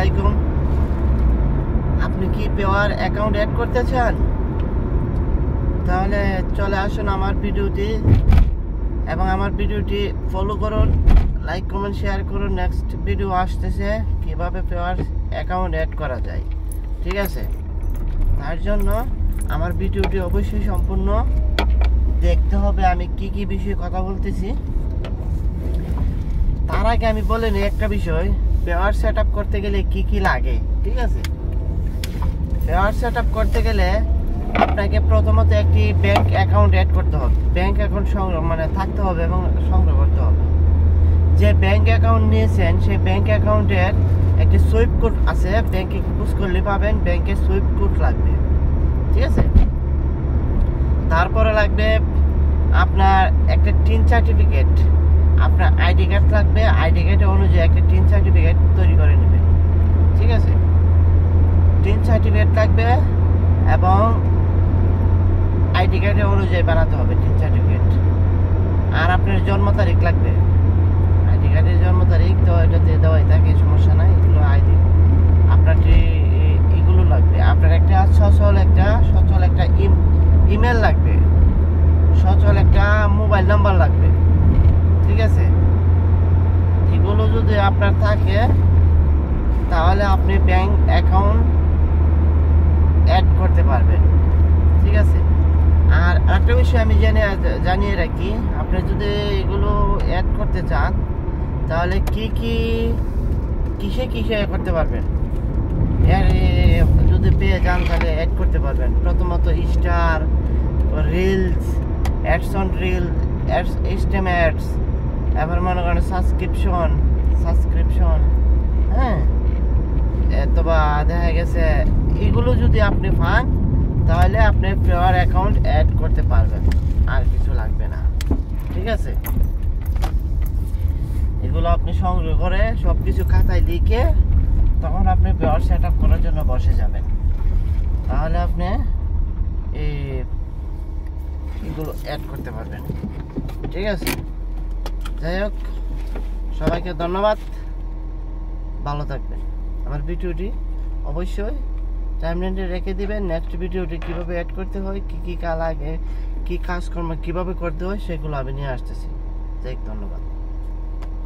আলাইকুম। আপনি কি পেওয়ার অ্যাকাউন্ট অ্যাড করতে চান? তাহলে চলে আসুন আমার ভিডিওটি এবং আমার ভিডিওটি ফলো করুন, লাইক কমেন্ট শেয়ার করুন। নেক্সট ভিডিও আসতেছে কিভাবে পেওয়ার অ্যাকাউন্ট অ্যাড করা যায়, ঠিক আছে? তার জন্য আমার ভিডিওটি অবশ্যই সম্পূর্ণ দেখতে হবে। আমি কি কি বিষয়ে কথা বলতেছি তার আগে আমি বলে নিই একটা বিষয়। পেওয়ার সেট আপ করতে গেলে কি কি লাগে, ঠিক আছে? পেওয়ার সেট আপ করতে গেলে আপনাকে প্রথমত একটি ব্যাংক অ্যাকাউন্ট অ্যাড করতে হবে। ব্যাংক অ্যাকাউন্ট সংগ্রহ থাকতে হবে এবং সংগ্রহ করতে হবে। যে ব্যাংক অ্যাকাউন্ট নিয়েছেন সেই ব্যাংক অ্যাকাউন্টের একটি সুইফট কোড আছে, ব্যাংকে পুশ করলে পাবেন। ব্যাংকের সুইফট কোড লাগবে, ঠিক আছে? তারপরে লাগবে আপনার একটা টিন সার্টিফিকেট, আপনার আইডি কার্ড লাগবে। আইডি কার্ডের অনুযায়ী একটা টিন সার্টিফিকেট তৈরি করে নেবেন, ঠিক আছে? টিন সার্টিফিকেট লাগবে এবং আইডি কার্ডের অনুযায়ী বানাতে হবে টিন সার্টিফিকেট। আর আপনার জন্ম তারিখ লাগবে, আইডি কার্ডের জন্ম তারিখ তো এটাতে দেওয়াই থাকে, সমস্যা নাই। এগুলো আইডি আপনার এগুলো লাগবে। আপনার একটা সচল একটা ইমেল লাগবে, সচল একটা মোবাইল নাম্বার লাগবে, ঠিক আছে? এগুলো যদি আপনার থাকে তাহলে আপনি ব্যাংক অ্যাকাউন্ট অ্যাড করতে পারবেন, ঠিক আছে? আর একটা বিষয় আমি জানিয়ে রাখি, আপনি যদি এগুলো অ্যাড করতে চান তাহলে কিসে করতে পারবেন, যদি পেয়ে যান তাহলে অ্যাড করতে পারবেন। প্রথমত star, reels, ads on reel, stem ads, এবার মনে করেন সাবস্ক্রিপশন, হ্যাঁ, অথবা দেখা গেছে এগুলো যদি আপনি পান তাহলে আপনি পেওয়ার অ্যাকাউন্ট অ্যাড করতে পারবেন, আর কিছু লাগবে না, ঠিক আছে? এগুলো আপনি সংগ্রহ করে সবকিছু খাতায় লিখে তখন আপনি পেওয়ার সেট আপ করার জন্য বসে যাবেন। তাহলে আপনি এগুলো অ্যাড করতে পারবেন, ঠিক আছে? যাই হোক, সবাইকে ধন্যবাদ, ভালো থাকবেন। আমার ভিডিওটি অবশ্যই টাইমলাইনে রেখে দিবেন। নেক্সট ভিডিওটি কীভাবে অ্যাড করতে হয়, কী লাগে, কী কাজকর্ম কীভাবে করতে হয় সেগুলো আমি নিয়ে আসতেছি। যাই হোক, ধন্যবাদ।